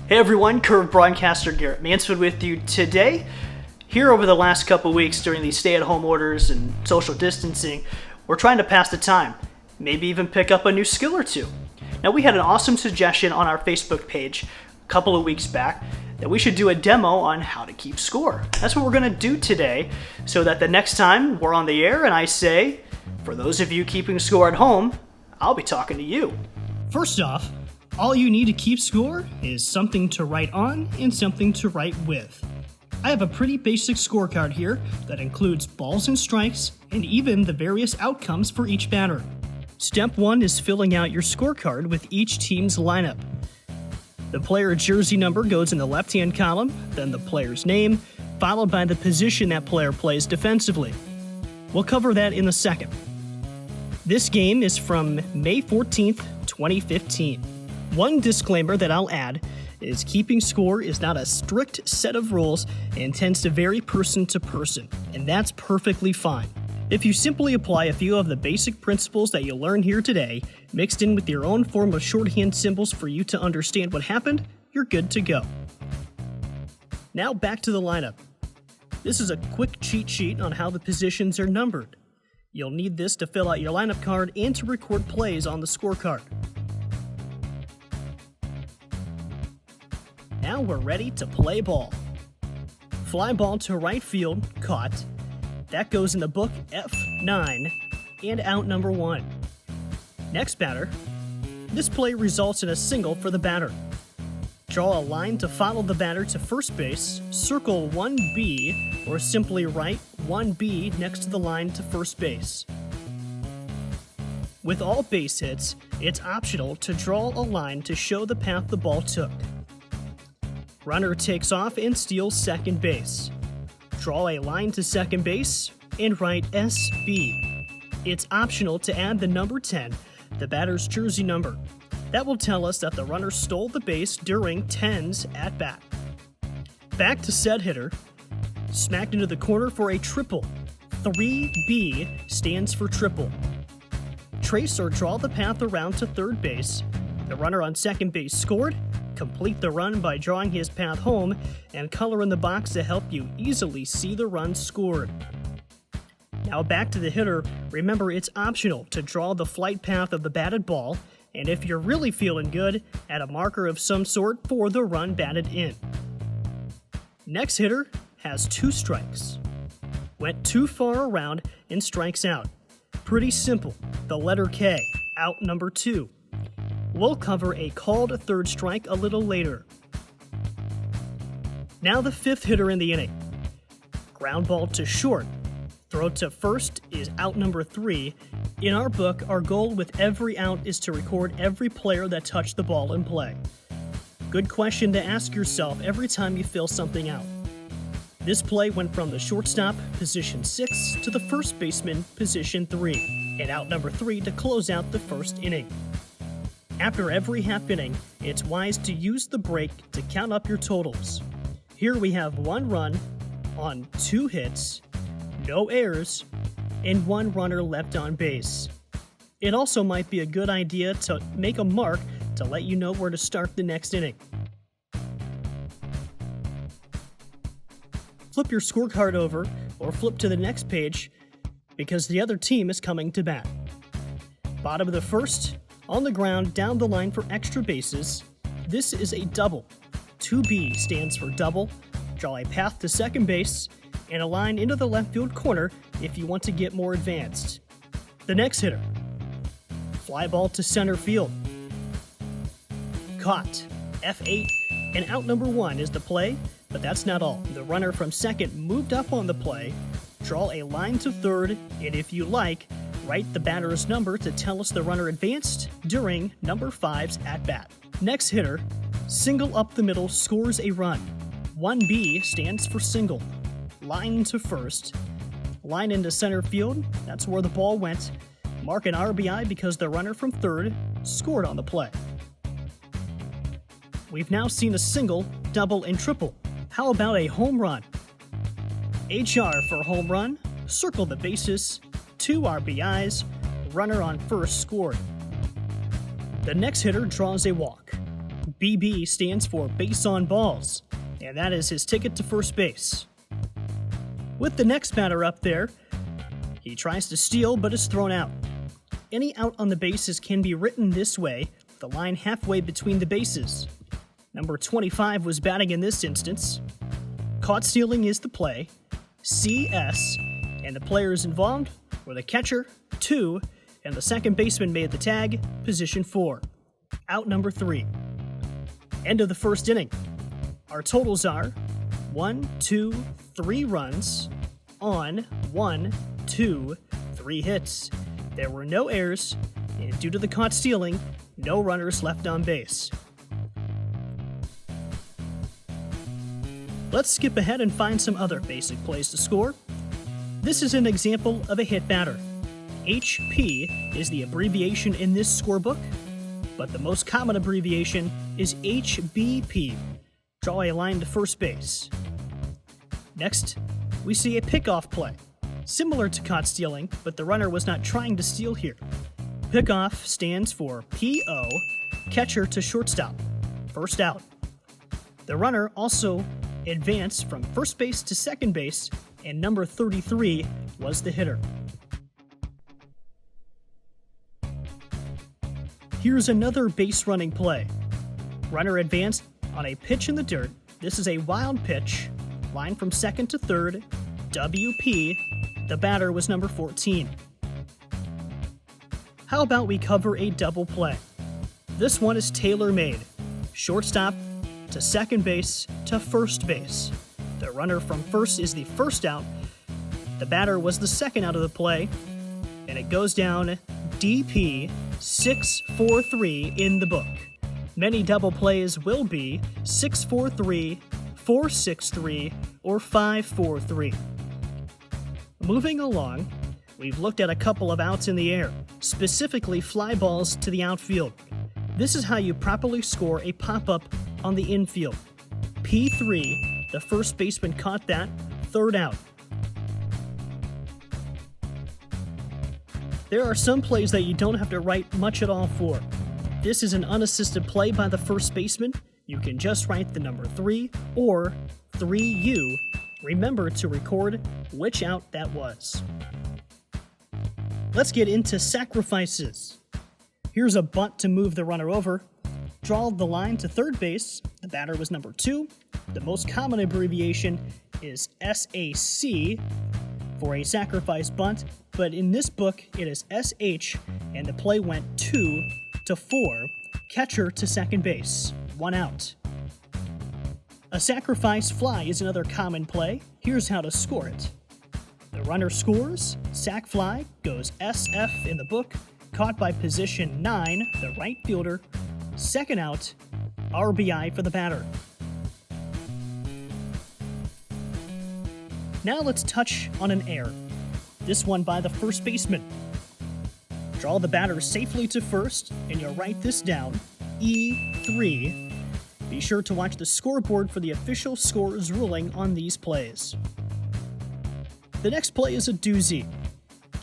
Hey everyone, Curve broadcaster Garrett Mansfield with you today. Here over the last couple weeks during these stay-at-home orders and social distancing, we're trying to pass the time, maybe even pick up a new skill or two. Now we had an awesome suggestion on our Facebook page a couple of weeks back that we should do a demo on how to keep score. That's what we're going to do today so that the next time we're on the air and I say, for those of you keeping score at home, I'll be talking to you. First off, all you need to keep score is something to write on and something to write with. I have a pretty basic scorecard here that includes balls and strikes and even the various outcomes for each batter. Step 1 is filling out your scorecard with each team's lineup. The player jersey number goes in the left-hand column, then the player's name, followed by the position that player plays defensively. We'll cover that in a second. This game is from May 14th, 2015. One disclaimer that I'll add is keeping score is not a strict set of rules and tends to vary person to person, and that's perfectly fine. If you simply apply a few of the basic principles that you'll learn here today, mixed in with your own form of shorthand symbols for you to understand what happened, you're good to go. Now back to the lineup. This is a quick cheat sheet on how the positions are numbered. You'll need this to fill out your lineup card and to record plays on the scorecard. Now we're ready to play ball. Fly ball to right field, caught. That goes in the book F9 and out number 1. Next batter. This play results in a single for the batter. Draw a line to follow the batter to first base, circle 1B, or simply write 1B next to the line to first base. With all base hits, it's optional to draw a line to show the path the ball took. Runner takes off and steals second base. Draw a line to second base and write SB. It's optional to add the number 10, the batter's jersey number. That will tell us that the runner stole the base during 10's at-bat. Back to said hitter. Smacked into the corner for a triple. 3B stands for triple. Trace or draw the path around to third base. The runner on second base scored. Complete the run by drawing his path home and color in the box to help you easily see the run scored. Now back to the hitter. Remember, it's optional to draw the flight path of the batted ball, and if you're really feeling good, add a marker of some sort for the run batted in. Next hitter has 2 strikes. Went too far around and strikes out. Pretty simple. The letter K, out number 2. We'll cover a called third strike a little later. Now the 5th hitter in the inning. Ground ball to short. Throw to first is out number 3. In our book, our goal with every out is to record every player that touched the ball in play. Good question to ask yourself every time you fill something out. This play went from the shortstop, position 6, to the first baseman, position 3, and out number 3 to close out the first inning. After every half inning, it's wise to use the break to count up your totals. Here we have 1 run on 2 hits, no errors, and 1 runner left on base. It also might be a good idea to make a mark to let you know where to start the next inning. Flip your scorecard over or flip to the next page because the other team is coming to bat. Bottom of the first, on the ground, down the line for extra bases. This is a double. 2B stands for double. Draw a path to second base and a line into the left field corner if you want to get more advanced. The next hitter. Fly ball to center field. Caught. F8 and out number 1 is the play, but that's not all. The runner from second moved up on the play. Draw a line to third, and if you like, write the batter's number to tell us the runner advanced during number 5's at-bat. Next hitter, single up the middle, scores a run. 1B stands for single. Line to first. Line into center field, that's where the ball went. Mark an RBI because the runner from third scored on the play. We've now seen a single, double, and triple. How about a home run? HR for home run, circle the bases, 2 RBIs, runner on first scored. The next hitter draws a walk. BB stands for base on balls, and that is his ticket to first base. With the next batter up there, he tries to steal but is thrown out. Any out on the bases can be written this way, the line halfway between the bases. Number 25 was batting in this instance. Caught stealing is the play. CS, and the players involved were the catcher, 2, and the second baseman made the tag, position 4. Out number 3. End of the first inning. Our totals are 1, 2, 3 runs on 1, 2, 3 hits. There were no errors, and due to the caught stealing, no runners left on base. Let's skip ahead and find some other basic plays to score. This is an example of a hit batter. HP is the abbreviation in this scorebook, but the most common abbreviation is HBP. Draw a line to first base. Next, we see a pickoff play, similar to caught stealing, but the runner was not trying to steal here. Pickoff stands for PO, catcher to shortstop, first out. The runner also advanced from first base to second base, and number 33 was the hitter. Here's another base running play. Runner advanced on a pitch in the dirt. This is a wild pitch, line from second to third, WP. The batter was number 14. How about we cover a double play? This one is tailor-made. Shortstop to second base to first base. The runner from first is the first out. The batter was the second out of the play, and it goes down DP 6-4-3 in the book. Many double plays will be 6-4-3, 4-6-3, or 5-4-3. Moving along, we've looked at a couple of outs in the air, specifically fly balls to the outfield. This is how you properly score a pop-up on the infield. P3, the first baseman caught that, third out. There are some plays that you don't have to write much at all for. This is an unassisted play by the first baseman. You can just write the number 3 or 3U. Remember to record which out that was. Let's get into sacrifices. Here's a bunt to move the runner over. Draw the line to third base. The batter was number 2. The most common abbreviation is SAC for a sacrifice bunt, but in this book it is SH, and the play went 2-4, catcher to second base, 1 out. A sacrifice fly is another common play. Here's how to score it. The runner scores, sac fly goes SF in the book, caught by position 9, the right fielder, second out, RBI for the batter. Now let's touch on an error. This one by the first baseman. Draw the batter safely to first, and you'll write this down, E3. Be sure to watch the scoreboard for the official scorer's ruling on these plays. The next play is a doozy.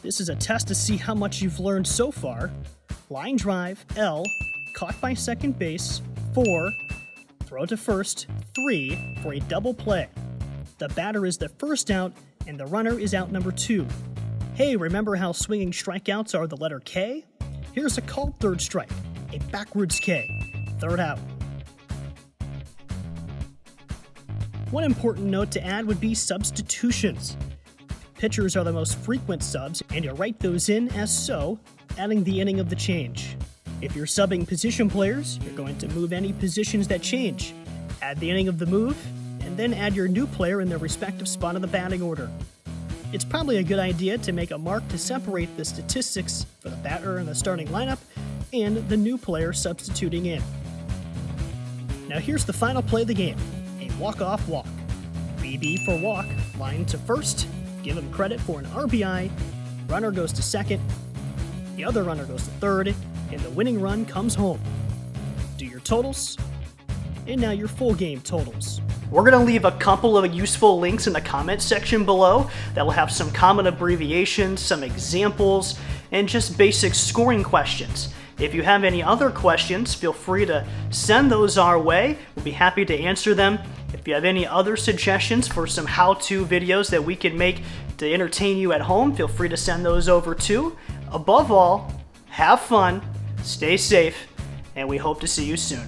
This is a test to see how much you've learned so far. Line drive, L, caught by second base, 4, throw to first, 3 for a double play. The batter is the first out, and the runner is out number 2. Hey, remember how swinging strikeouts are the letter K? Here's a called third strike, a backwards K, third out. One important note to add would be substitutions. Pitchers are the most frequent subs, and you write those in as so, adding the inning of the change. If you're subbing position players, you're going to move any positions that change. Add the inning of the move, and then add your new player in their respective spot of the batting order. It's probably a good idea to make a mark to separate the statistics for the batter in the starting lineup and the new player substituting in. Now here's the final play of the game, a walk-off walk. BB for walk, line to first, give him credit for an RBI, runner goes to second, the other runner goes to third, and the winning run comes home. Do your totals, and now your full game totals. We're going to leave a couple of useful links in the comments section below that will have some common abbreviations, some examples, and just basic scoring questions. If you have any other questions, feel free to send those our way. We'll be happy to answer them. If you have any other suggestions for some how-to videos that we can make to entertain you at home, feel free to send those over too. Above all, have fun, stay safe, and we hope to see you soon.